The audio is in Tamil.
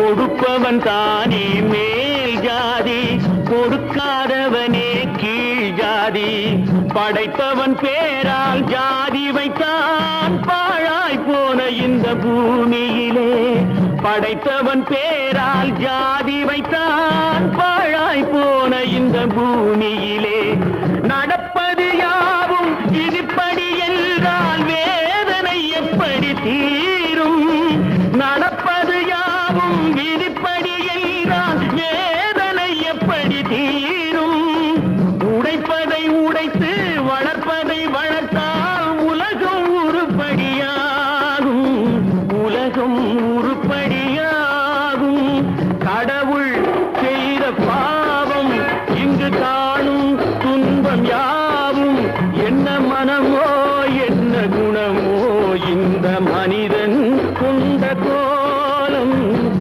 கொடுப்பவன் தானே மேல் ஜாதி, கொடுக்காதவனே கீழ் ஜாதி. படைத்தவன் பேரால் ஜாதி வைத்தான் பாழாய் போன இந்த பூமியிலே. படைத்தவன் பேரால் ஜாதி வைத்தான் பாழாய் போன இந்த பூமியிலே. நடப்பது யாவும் இதுபடி என்றால் வேதனை எப்படி தீரும்? நடப்பது யாவும் விதிப்படி என்றால் வேதனை எப்படி தீரும்?